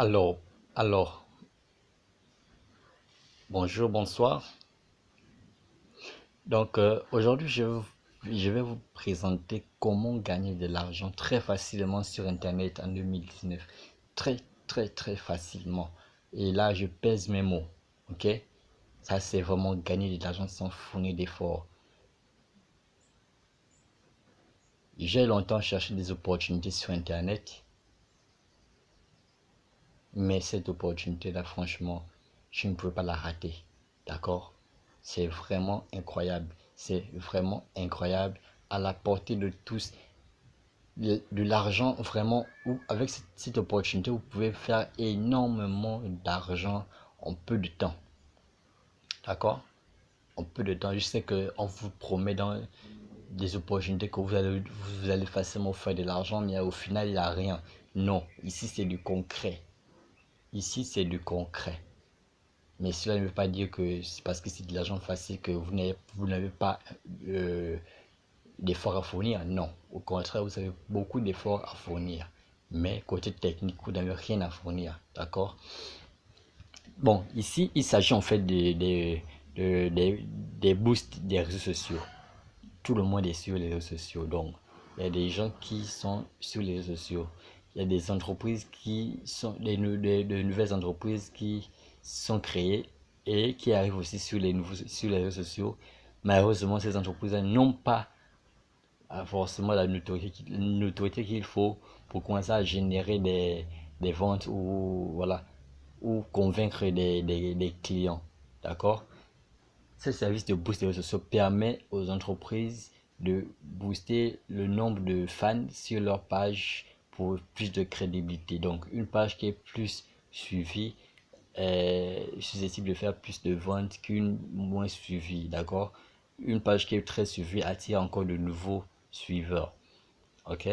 Alors, alors, bonjour, bonsoir. Aujourd'hui, je vais vous présenter comment gagner de l'argent très facilement sur Internet en 2019. Très, très, très facilement. Et là, je pèse mes mots. Ok? Ça, c'est vraiment gagner de l'argent sans fournir d'efforts. J'ai longtemps cherché des opportunités sur Internet, mais cette opportunité-là, franchement, je ne pouvais pas la rater. D'accord? C'est vraiment incroyable. C'est vraiment incroyable à la portée de tous. De l'argent, vraiment, où avec cette opportunité, vous pouvez faire énormément d'argent en peu de temps. D'accord? En peu de temps. Je sais qu'on vous promet dans des opportunités que vous allez facilement faire de l'argent, mais au final, il n'y a rien. Non, ici, c'est du concret. Ici, c'est du concret. Mais cela ne veut pas dire que c'est parce que c'est de l'argent facile que vous n'avez pas euh, d'efforts à fournir. Non, au contraire, vous avez beaucoup d'efforts à fournir. Mais côté technique, vous n'avez rien à fournir. D'accord? Bon, ici, il s'agit en fait des boosts des réseaux sociaux. Tout le monde est sur les réseaux sociaux. Donc, il y a des gens qui sont sur les réseaux sociaux. Il y a des entreprises qui sont de nouvelles entreprises qui sont créées et qui arrivent aussi sur les réseaux sociaux. Malheureusement, ces entreprises n'ont pas forcément la notoriété qu'il faut pour commencer à générer des ventes ou voilà ou convaincre des clients. D'accord? Ce service de boost des réseaux sociaux permet aux entreprises de booster le nombre de fans sur leur page pour plus de crédibilité. Donc, une page qui est plus suivie est susceptible de faire plus de ventes qu'une moins suivie. D'accord? Une page qui est très suivie attire encore de nouveaux suiveurs. Ok?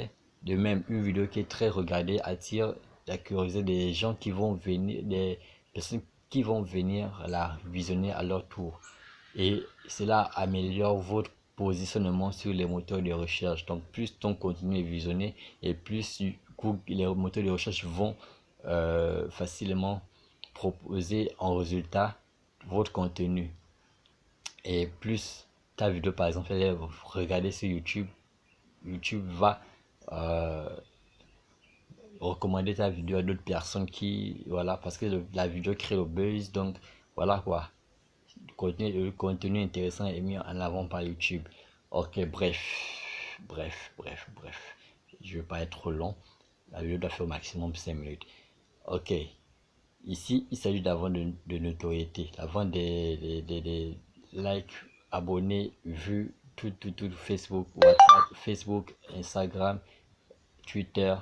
De même, une vidéo qui est très regardée attire la curiosité des gens qui vont venir, des personnes qui vont venir la visionner à leur tour. Et cela améliore votre positionnement sur les moteurs de recherche. Donc, plus ton contenu est visionné et plus les moteurs de recherche vont facilement proposer en résultat votre contenu. Et plus ta vidéo, par exemple, elle est regardée sur YouTube, YouTube va euh, recommander ta vidéo à d'autres personnes qui, voilà, parce que la vidéo crée le buzz. Donc, voilà quoi. Le contenu intéressant est mis en avant par YouTube. Ok, bref. Je ne veux pas être trop long. La vidéo doit faire au maximum 5 minutes. Ok. Ici, il s'agit d'avoir de notoriété, d'avoir des likes, abonnés, vues, tout, Facebook, WhatsApp, Facebook, Instagram, Twitter,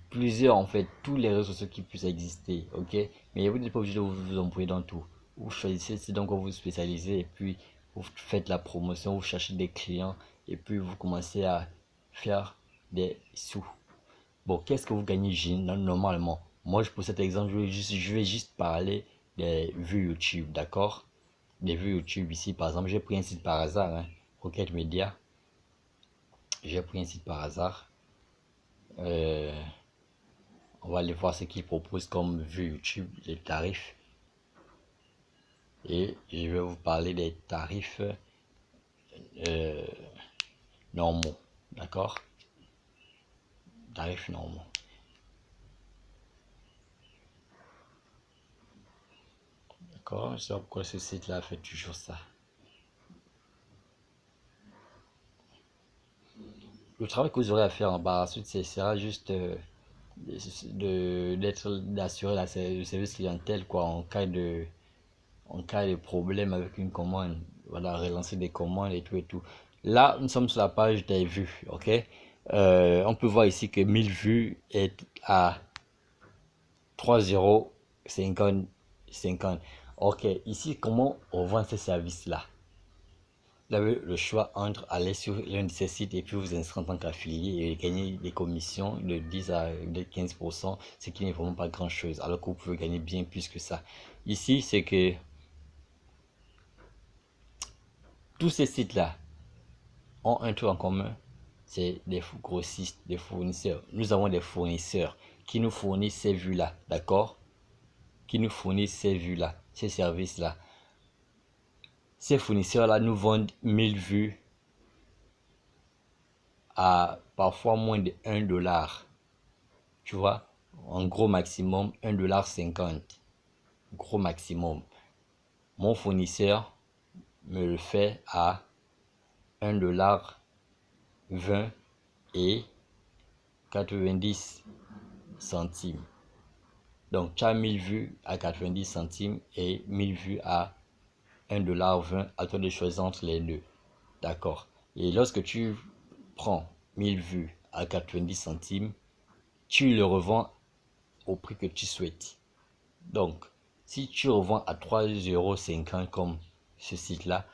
plusieurs en fait, tous les réseaux sociaux qui puissent exister, ok? Mais vous n'êtes pas obligé de vous embrouiller dans tout. Vous choisissez, c'est donc vous spécialisez et puis vous faites la promotion, vous cherchez des clients et puis vous commencez à faire des sous. Bon, qu'est-ce que vous gagnez normalement? Moi, pour cet exemple, je vais juste parler des vues YouTube, d'accord? Des vues YouTube ici, par exemple, j'ai pris un site par hasard, hein, Rocket Media. J'ai pris un site par hasard. On va aller voir ce qu'ils proposent comme vue YouTube, les tarifs. Et je vais vous parler des tarifs euh, normaux. D'accord? Tarifs normaux. D'accord? Je sais pas pourquoi ce site-là fait toujours ça. Le travail que vous aurez à faire en bas, ensuite, ce sera juste d'assurer le service clientèle quoi, en cas de problème avec une commande. Voilà, relancer des commandes et tout et tout. Là, nous sommes sur la page des vues, ok? On peut voir ici que 1000 vues est à 3,50 €. Ok, ici, comment on vend ces services-là? Vous avez le choix entre aller sur l'un de ces sites et puis vous inscrire en tant qu'affilié et gagner des commissions de 10 à 15%, ce qui n'est vraiment pas grand-chose, alors que vous pouvez gagner bien plus que ça. Ici, c'est que tous ces sites-là ont un truc en commun, c'est des grossistes, des fournisseurs. Nous avons des fournisseurs qui nous fournissent ces vues-là, d'accord? Qui nous fournissent ces vues-là, ces services-là. Ces fournisseurs-là nous vendent 1000 vues à parfois moins de 1 dollar. Tu vois, en gros maximum 1,50 $. Gros maximum. Mon fournisseur me le fait à 1,20 $ et 90 centimes. Donc tu as 1000 vues à 90 centimes et 1000 vues à 1,20 $. À toi de choisir entre les deux. D'accord. Et lorsque tu prends 1000 vues à 90 centimes, tu le revends au prix que tu souhaites. Donc, si tu revends à 3,50 € comme ce site-là,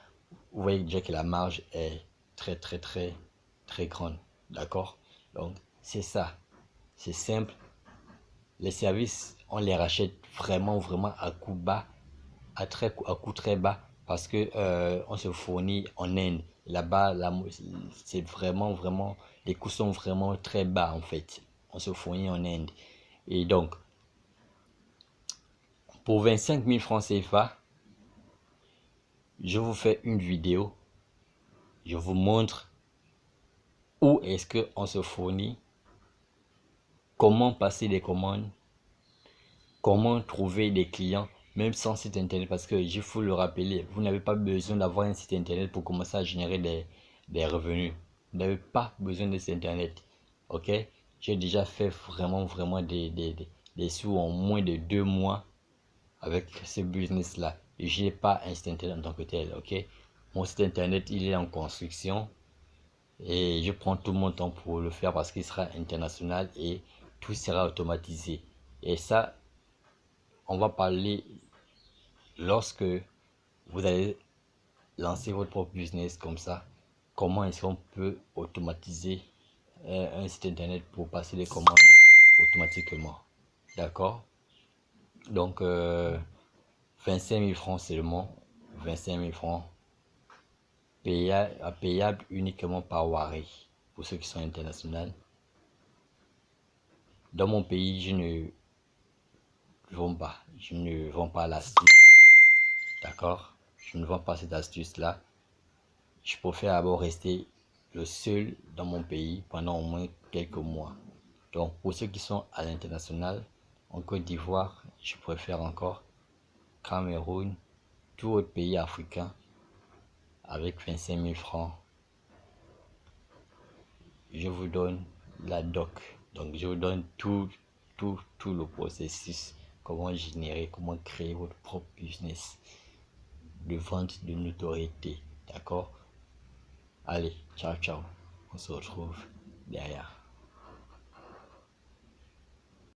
vous voyez déjà que la marge est très grande. D'accord? Donc, c'est ça. C'est simple. Les services, on les rachète vraiment à coût bas, à coût très bas, parce que on se fournit en Inde. Là-bas, c'est vraiment, les coûts sont vraiment très bas en fait. On se fournit en Inde. Et donc, pour 25 000 francs CFA, je vous fais une vidéo. Je vous montre où est-ce qu'on se fournit, comment passer des commandes, comment trouver des clients, même sans site internet. Parce que il faut le rappeler, vous n'avez pas besoin d'avoir un site internet pour commencer à générer des revenus. Vous n'avez pas besoin de site internet. Ok? J'ai déjà fait vraiment des sous en moins de 2 mois avec ce business là. Et je n'ai pas un site internet en tant que tel. Ok? Mon site internet il est en construction et je prends tout mon temps pour le faire parce qu'il sera international et tout sera automatisé. Et ça, on va parler lorsque vous allez lancer votre propre business comme ça. Comment est-ce qu'on peut automatiser un site internet pour passer les commandes automatiquement. D'accord? Donc, 25 000 francs seulement. 25 000 francs payable uniquement par Wari pour ceux qui sont internationaux. Dans mon pays, je ne vends pas l'astuce. D'accord? Je ne vends pas cette astuce-là. Je préfère d'abord rester le seul dans mon pays pendant au moins quelques mois. Donc, pour ceux qui sont à l'international, en Côte d'Ivoire, je préfère encore Cameroun, tout autre pays africain, avec 25 000 francs, je vous donne la doc. Donc, je vous donne tout le processus, comment générer, comment créer votre propre business de vente de notoriété. D'accord? Allez, ciao, ciao. On se retrouve derrière.